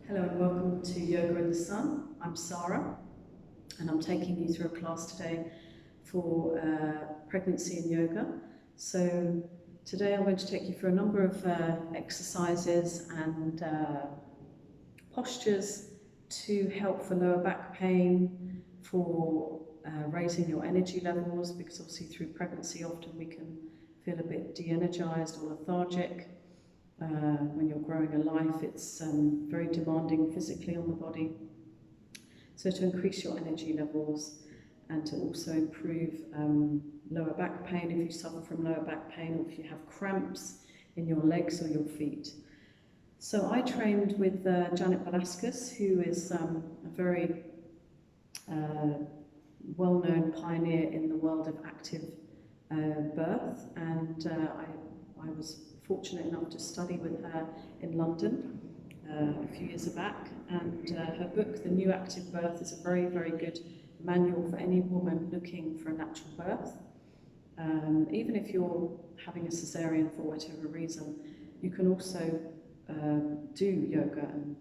Hello and welcome to Yoga in the Sun. I'm Sarah and I'm taking you through a class today for pregnancy and yoga. So today I'm going to take you through a number of exercises and postures to help for lower back pain, for raising your energy levels, because obviously through pregnancy often we can feel a bit de-energized or lethargic. When you're growing a life, it's very demanding physically on the body. So to increase your energy levels and to also improve lower back pain if you suffer from lower back pain or if you have cramps in your legs or your feet. So I trained with Janet Velasquez, who is a very well-known pioneer in the world of active birth, and I was fortunate enough to study with her in London a few years back, and her book, The New Active Birth, is a very, very good manual for any woman looking for a natural birth. Even if you're having a cesarean for whatever reason, you can also do yoga and,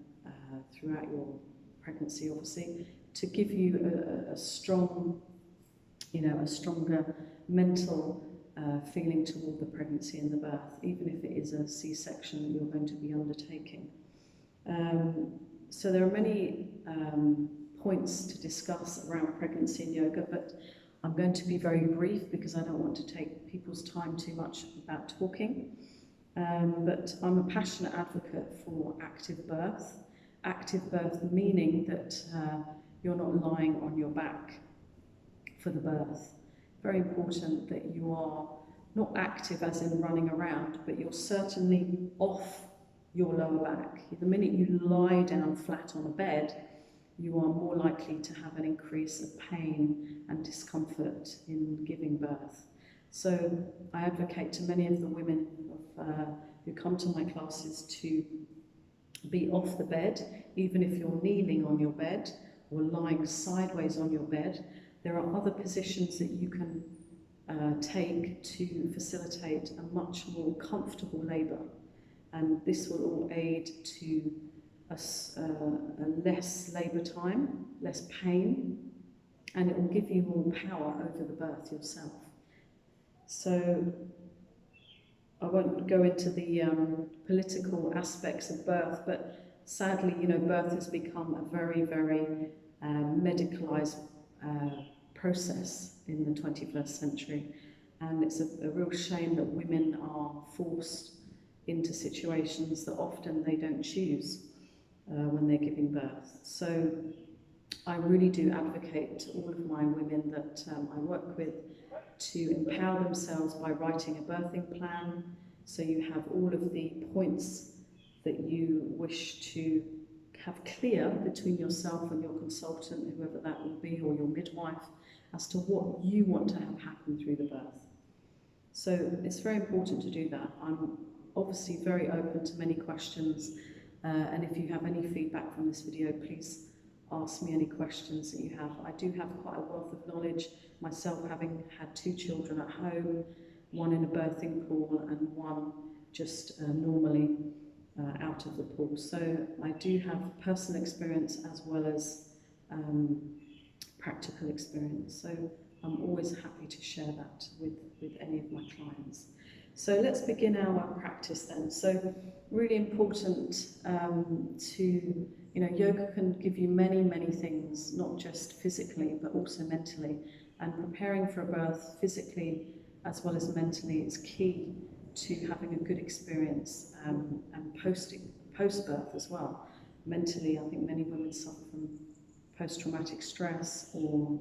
throughout your pregnancy, obviously, to give you a strong, a stronger mental feeling toward the pregnancy and the birth, even if it is a C-section that you're going to be undertaking. So there are many points to discuss around pregnancy and yoga, but I'm going to be very brief because I don't want to take people's time too much about talking. But I'm a passionate advocate for active birth. Active birth meaning that you're not lying on your back for the birth. Very important that you are not active as in running around, but you're certainly off your lower back. The minute you lie down flat on a bed, you are more likely to have an increase of pain and discomfort in giving birth. So I advocate to many of the women who come to my classes to be off the bed, even if you're kneeling on your bed or lying sideways on your bed. There are other positions that you can take to facilitate a much more comfortable labour, and this will all aid to a less labour time, less pain, and it will give you more power over the birth yourself. So I won't go into the political aspects of birth, but sadly, birth has become a very, very medicalised process in the 21st century, and it's a real shame that women are forced into situations that often they don't choose when they're giving birth. So I really do advocate to all of my women that I work with to empower themselves by writing a birthing plan, so you have all of the points that you wish to have clear between yourself and your consultant, whoever that will be, or your midwife, as to what you want to have happen through the birth. So it's very important to do that. I'm obviously very open to many questions, and if you have any feedback from this video, please ask me any questions that you have. I do have quite a wealth of knowledge myself, having had 2 children at home, one in a birthing pool and one just normally out of the pool. So I do have personal experience as well as practical experience. So I'm always happy to share that with any of my clients. So let's begin our practice then. So really important to, yoga can give you many, many things, not just physically, but also mentally. And preparing for a birth physically as well as mentally is key to having a good experience and post-birth as well. Mentally, I think many women suffer from post-traumatic stress or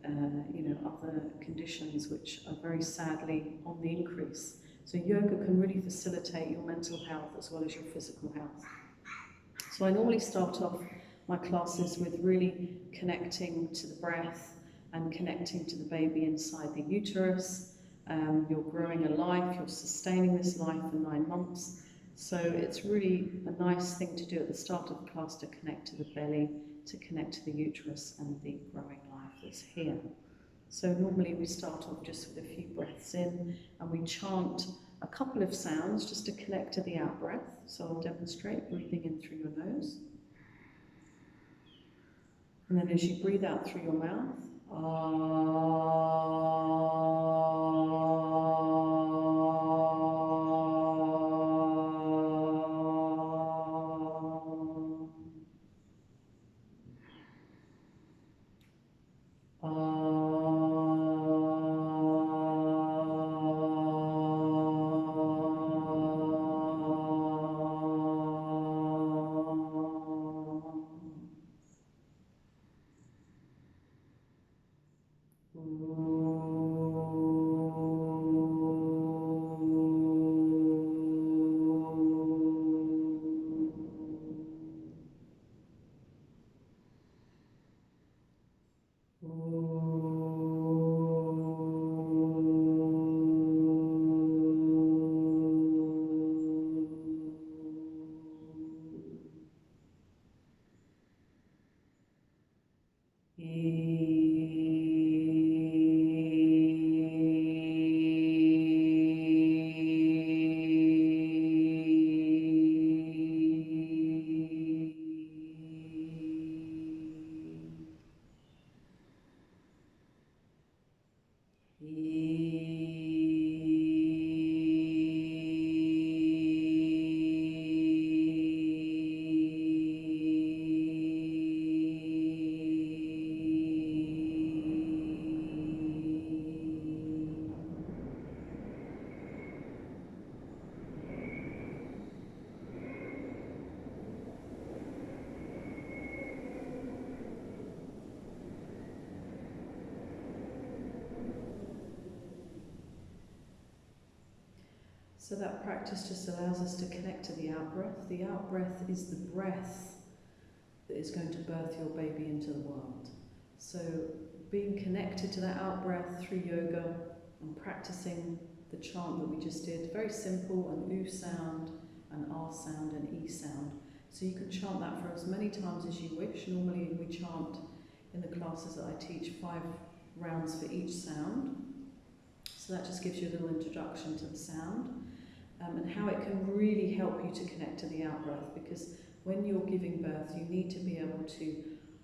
other conditions which are very sadly on the increase. So yoga can really facilitate your mental health as well as your physical health. So I normally start off my classes with really connecting to the breath and connecting to the baby inside the uterus. You're growing a life, you're sustaining this life for 9 months. So it's really a nice thing to do at the start of the class, to connect to the belly, to connect to the uterus and the growing life that's here. So normally we start off just with a few breaths in, and we chant a couple of sounds just to connect to the out-breath. So I'll demonstrate breathing in through your nose. And then as you breathe out through your mouth, so that practice just allows us to connect to the out-breath. The out-breath is the breath that is going to birth your baby into the world. So being connected to that out-breath through yoga and practicing the chant that we just did, very simple, an U sound, an R sound, an E sound. So you can chant that for as many times as you wish. Normally we chant in the classes that I teach 5 rounds for each sound. So that just gives you a little introduction to the sound and how it can really help you to connect to the out-breath, because when you're giving birth you need to be able to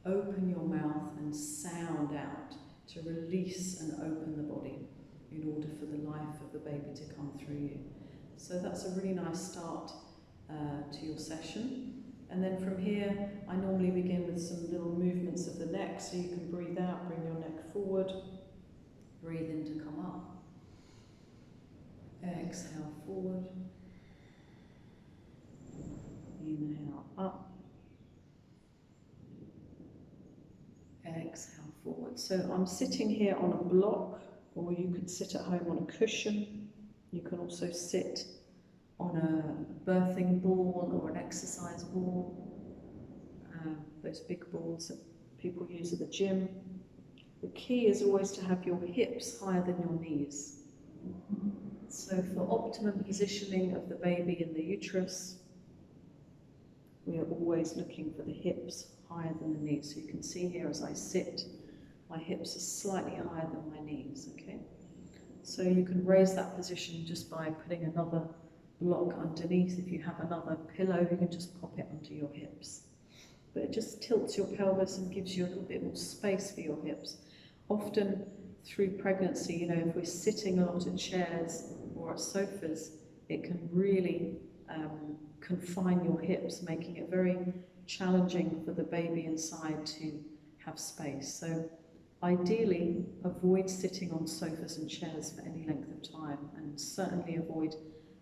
open your mouth and sound out, to release and open the body in order for the life of the baby to come through you. So that's a really nice start to your session. And then from here I normally begin with some little movements of the neck, so you can breathe out, bring your neck forward, breathe in to come up. Exhale forward, inhale up, exhale forward. So I'm sitting here on a block, or you could sit at home on a cushion. You can also sit on a birthing ball or an exercise ball, those big balls that people use at the gym. The key is always to have your hips higher than your knees. So for optimum positioning of the baby in the uterus, we are always looking for the hips higher than the knees. So you can see here as I sit, my hips are slightly higher than my knees, okay? So you can raise that position just by putting another block underneath. If you have another pillow, you can just pop it under your hips. But it just tilts your pelvis and gives you a little bit more space for your hips. Often through pregnancy, you know, if we're sitting a lot in chairs or at sofas, it can really confine your hips, making it very challenging for the baby inside to have space. So ideally, avoid sitting on sofas and chairs for any length of time, and certainly avoid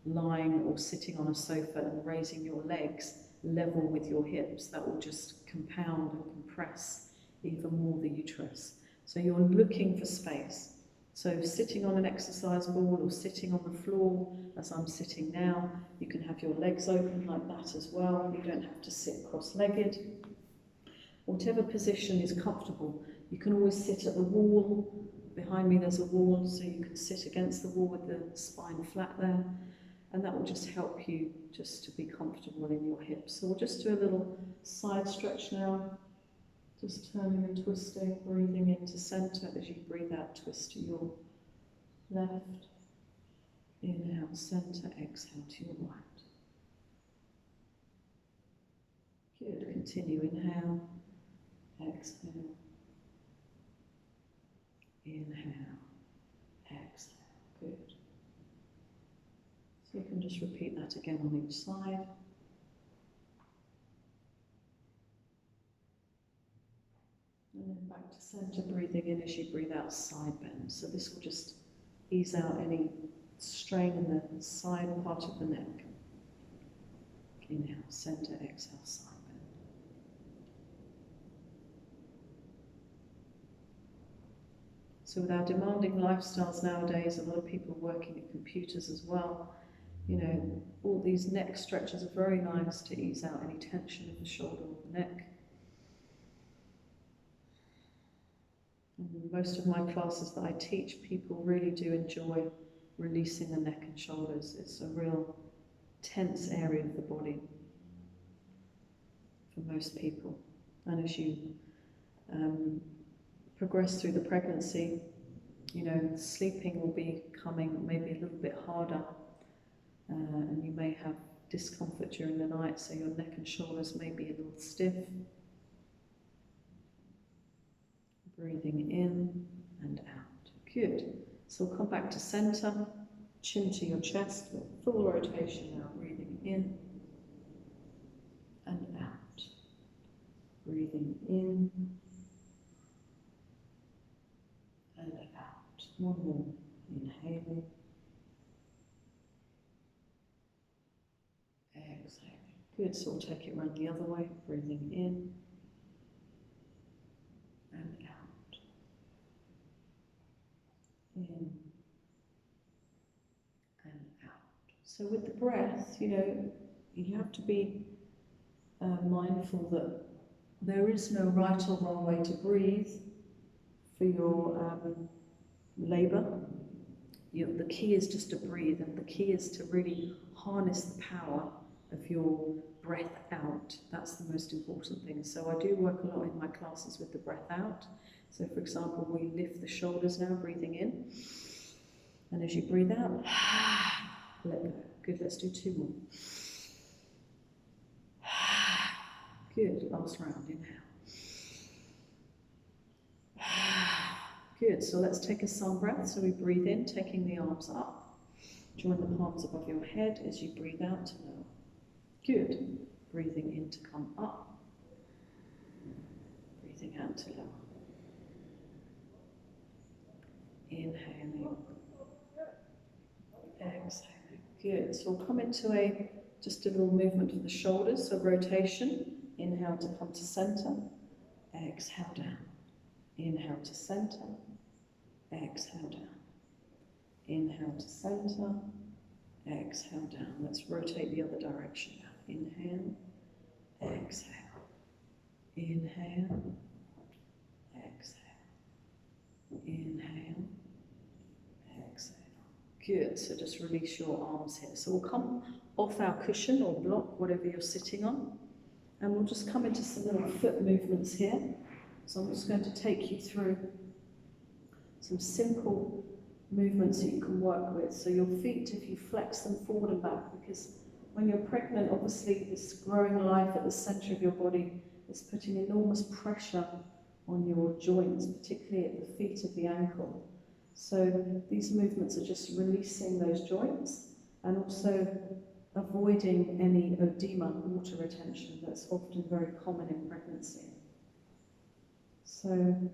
lying or sitting on a sofa and raising your legs level with your hips. That will just compound and compress even more the uterus. So you're looking for space. So sitting on an exercise ball or sitting on the floor, as I'm sitting now, you can have your legs open like that as well. You don't have to sit cross-legged. Whatever position is comfortable. You can always sit at the wall. Behind me there's a wall, so you can sit against the wall with the spine flat there. And that will just help you just to be comfortable in your hips. So we'll just do a little side stretch now. Just turning and twisting, breathing into center. As you breathe out, twist to your left, Inhale, center, exhale to your right. Good, continue, inhale, exhale, inhale, exhale, good. So you can just repeat that again on each side. And then back to center, breathing in as you breathe out, side bend. So this will just ease out any strain in the side part of the neck. Inhale, center, exhale, side bend. So with our demanding lifestyles nowadays, a lot of people are working at computers as well. You know, all these neck stretches are very nice to ease out any tension of the shoulder or the neck. And most of my classes that I teach, people really do enjoy releasing the neck and shoulders. It's a real tense area of the body for most people. And as you progress through the pregnancy, you know, sleeping will be coming maybe a little bit harder, and you may have discomfort during the night, so your neck and shoulders may be a little stiff. Breathing in and out. Good. So we'll come back to center, chin to your chest, full rotation now. Breathing in and out. Breathing in and out. One more. Inhaling. Exhaling. Good. So we'll take it around the other way. Breathing in and out. In and out. So with the breath, you know, you have to be mindful that there is no right or wrong way to breathe for your labour. The key is just to breathe, and the key is to really harness the power of your breath out. That's the most important thing. So I do work a lot in my classes with the breath out. So for example, we lift the shoulders now, breathing in. And as you breathe out, let go. Good, let's do two more. Good, last round, inhale. Good, so let's take a sun breath. So we breathe in, taking the arms up. Join the palms above your head as you breathe out to lower. Good, breathing in to come up. Breathing out to lower. Inhaling, exhaling. Good. So we'll come into just a little movement of the shoulders, so rotation. Inhale to come to center, exhale down. Inhale to center, exhale down. Inhale to center, exhale down. Let's rotate the other direction now. Inhale, exhale. Inhale, exhale. Inhale, exhale. Good, so just release your arms here. So we'll come off our cushion or block, whatever you're sitting on, and we'll just come into some little foot movements here. So I'm just going to take you through some simple movements that you can work with. So your feet, if you flex them forward and back, because when you're pregnant, obviously this growing life at the center of your body is putting enormous pressure on your joints, particularly at the feet of the ankle. So these movements are just releasing those joints and also avoiding any edema, water retention, that's often very common in pregnancy. So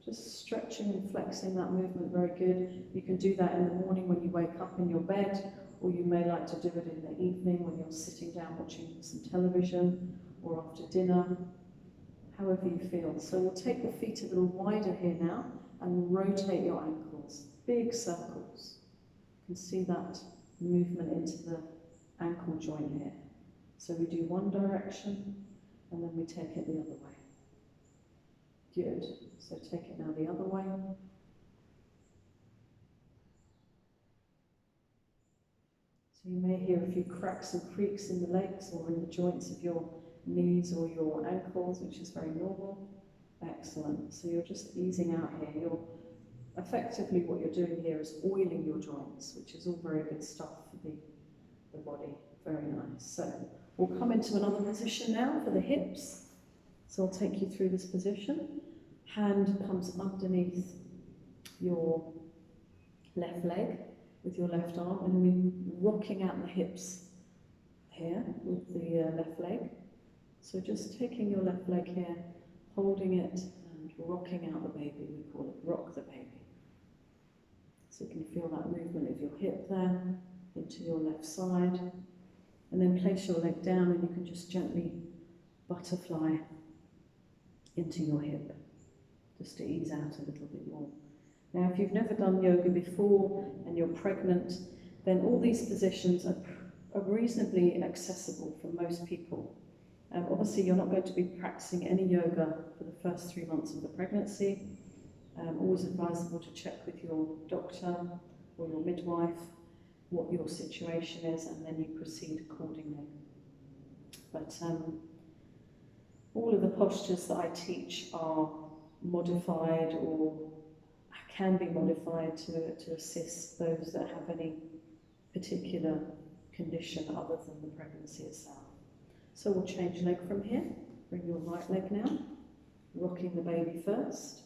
just stretching and flexing that movement, very good. You can do that in the morning when you wake up in your bed, or you may like to do it in the evening when you're sitting down watching some television or after dinner, however you feel. So we'll take the feet a little wider here now and rotate your ankles, big circles. You can see that movement into the ankle joint here. So we do one direction and then we take it the other way. Good. So take it now the other way. So you may hear a few cracks and creaks in the legs or in the joints of your knees or your ankles, which is very normal. Excellent. So you're just easing out here. You're effectively what you're doing here is oiling your joints, which is all very good stuff for the body. Very nice. So we'll come into another position now for the hips. So I'll take you through this position. Hand comes underneath your left leg with your left arm, and we're rocking out the hips here with the left leg. So just taking your left leg here, holding it and rocking out the baby. We call it rock the baby. So you can feel that movement of your hip there into your left side, and then place your leg down and you can just gently butterfly into your hip, just to ease out a little bit more. Now, if you've never done yoga before and you're pregnant, then all these positions are reasonably accessible for most people. Obviously, you're not going to be practicing any yoga for the first 3 months of the pregnancy. Always advisable to check with your doctor or your midwife what your situation is, and then you proceed accordingly. But all of the postures that I teach are modified or can be modified to assist those that have any particular condition other than the pregnancy itself. So we'll change leg from here. Bring your right leg now, rocking the baby first.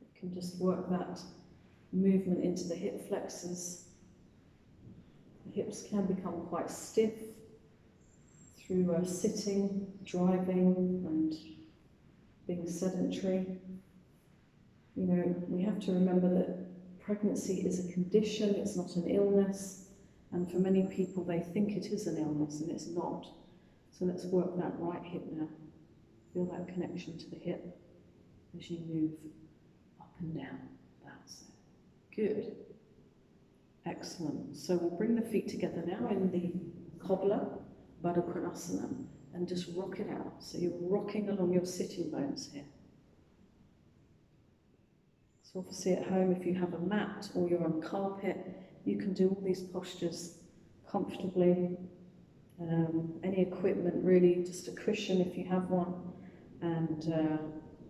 You can just work that movement into the hip flexors. The hips can become quite stiff through sitting, driving, and being sedentary. You know, we have to remember that pregnancy is a condition, it's not an illness. And for many people, they think it is an illness, and it's not. So let's work that right hip now. Feel that connection to the hip as you move up and down. That's it. Good. Excellent. So we'll bring the feet together now in the cobbler, Baddha Konasana, and just rock it out. So you're rocking along your sitting bones here. So obviously at home, if you have a mat or you're on carpet, you can do all these postures comfortably. Any equipment, really, just a cushion if you have one. And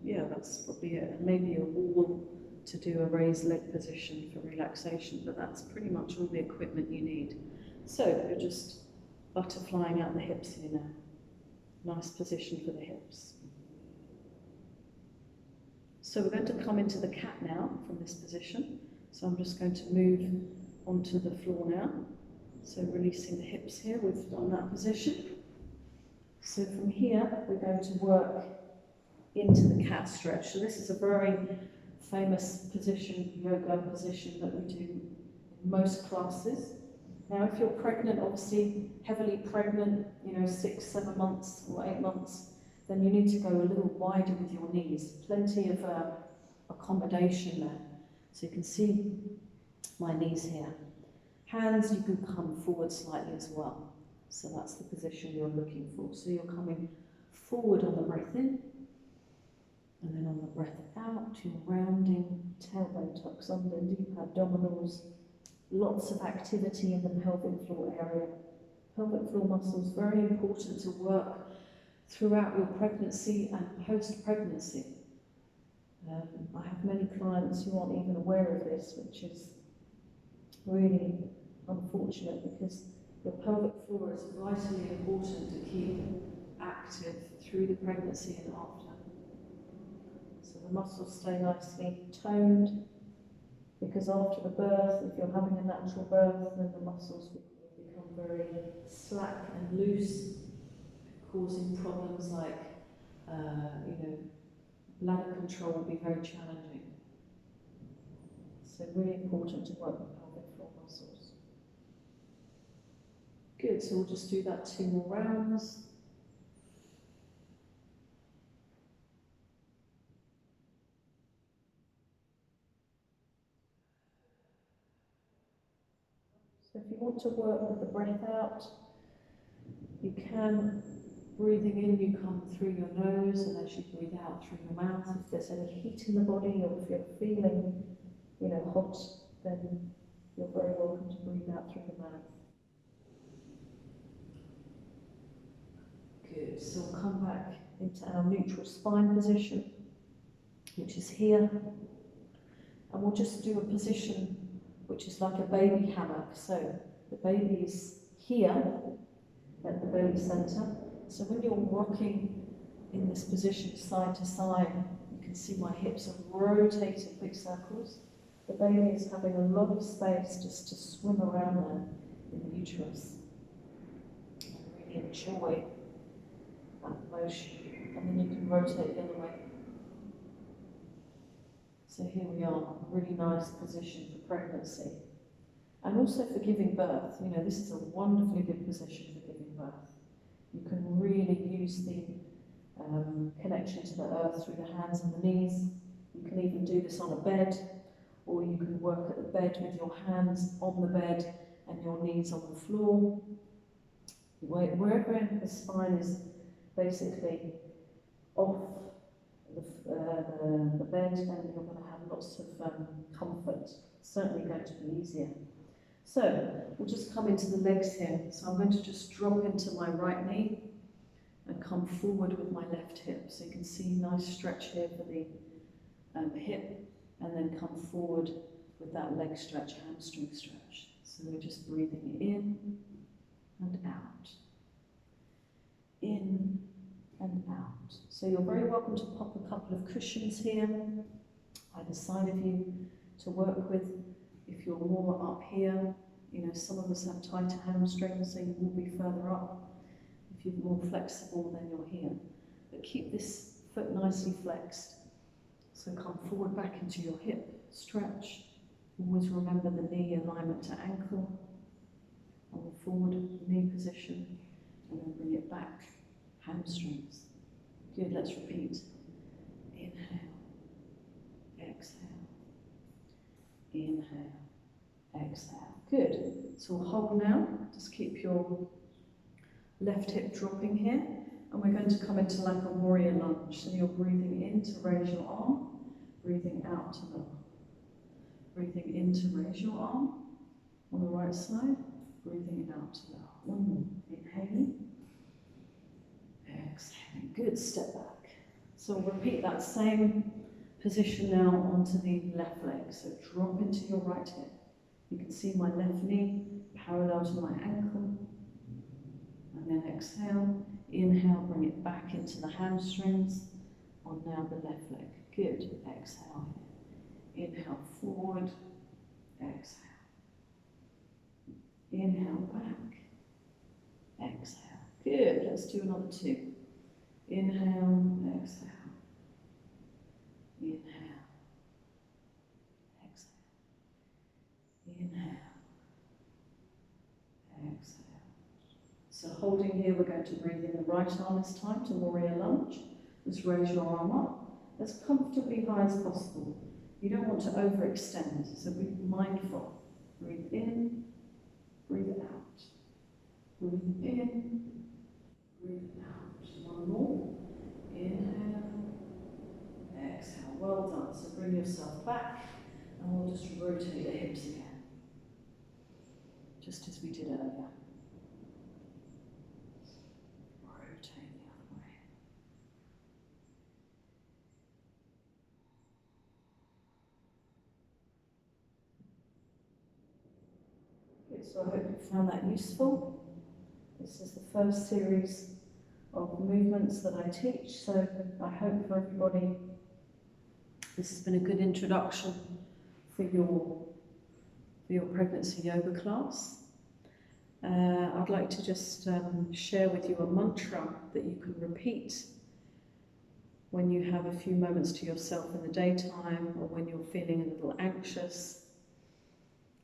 yeah, that's probably it. And maybe a wall to do a raised leg position for relaxation, but that's pretty much all the equipment you need. So you're just butterflying out the hips here now. Nice position for the hips. So we're going to come into the cat now from this position. So I'm just going to move onto the floor now. So releasing the hips here, we've done that position. So from here, we're going to work into the cat stretch. So this is a very famous position, yoga position that we do in most classes. Now, if you're pregnant, obviously heavily pregnant, 6, 7 months or 8 months, then you need to go a little wider with your knees. Plenty of accommodation there. So you can see my knees here. Hands, you can come forward slightly as well. So that's the position you're looking for. So you're coming forward on the breath in, and then on the breath out, you're rounding, tailbone tucks under, deep abdominals. Lots of activity in the pelvic floor area. Pelvic floor muscles, very important to work throughout your pregnancy and post-pregnancy. I have many clients who aren't even aware of this, which is really unfortunate, because your pelvic floor is vitally important to keep active through the pregnancy and after. So the muscles stay nicely toned, because after the birth, if you're having a natural birth, then the muscles will become very slack and loose, causing problems like, bladder control will be very challenging. So really important to work the pelvic floor muscles. Good, so we'll just do that 2 more rounds. So if you want to work with the breath out, you can. Breathing in, you come through your nose, and as you breathe out through your mouth, if there's any heat in the body, or if you're feeling, hot, then you're very welcome to breathe out through the mouth. Good, so we'll come back into our neutral spine position. which is here. And we'll just do a position which is like a baby hammock. So the baby is here at the belly center. So when you're rocking in this position side to side, you can see my hips are rotating big circles. The baby is having a lot of space just to swim around there in the uterus. And really enjoy that motion. And then you can rotate the other way. So here we are, a really nice position for pregnancy. And also for giving birth. You know, this is a wonderfully good position for giving birth. You can really use the connection to the earth through the hands and the knees. You can even do this on a bed, or you can work at the bed with your hands on the bed and your knees on the floor. Wherever the spine is basically off the bed, and you're going to have lots of comfort. It's certainly going to be easier. So we'll just come into the legs here. So I'm going to just drop into my right knee and come forward with my left hip. So you can see nice stretch here for the hip, and then come forward with that leg stretch, hamstring stretch. So we're just breathing in and out. In and out. So you're very welcome to pop a couple of cushions here, either side of you, to work with. If you're more up here, you know, some of us have tighter hamstrings, so you will be further up. If you're more flexible, then you're here. But keep this foot nicely flexed. So come forward back into your hip stretch. Always remember the knee alignment to ankle on the forward knee position, and then bring it back, hamstrings. Good, let's repeat. Inhale, exhale, inhale, exhale. Good. So we'll hold now. Just keep your left hip dropping here. And we're going to come into like a warrior lunge. So you're breathing in to raise your arm, breathing out to lower. Breathing in to raise your arm on the right side, breathing out to lower. One more. Inhaling, exhaling. Good, step back. So we'll repeat that same position now onto the left leg. So drop into your right hip. You can see my left knee parallel to my ankle. And then exhale. Inhale, bring it back into the hamstrings on now the left leg. Good. Exhale. Inhale forward. Exhale. Inhale back. Exhale. Good. Let's do another two. Inhale. Exhale. Inhale. Exhale. Inhale. Exhale. So holding here, we're going to breathe in the right arm this time to warrior lunge. Just raise your arm up as comfortably high as possible. You don't want to overextend, so be mindful. Breathe in, breathe out. Breathe in, breathe out. One more. Inhale, exhale. Well done. So bring yourself back, and we'll just rotate the hips again, just as we did earlier. So I hope you found that useful. This is the first series of movements that I teach, so I hope for everybody this has been a good introduction for your pregnancy yoga class. I'd like to just share with you a mantra that you can repeat when you have a few moments to yourself in the daytime, or when you're feeling a little anxious.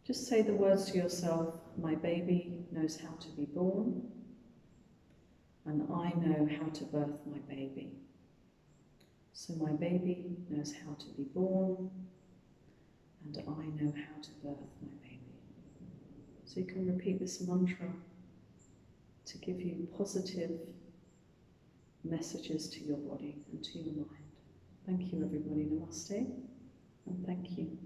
Just say the words to yourself: my baby knows how to be born, and I know how to birth my baby. So my baby knows how to be born, and I know how to birth my baby. So you can repeat this mantra to give you positive messages to your body and to your mind. Thank you everybody, namaste, and thank you.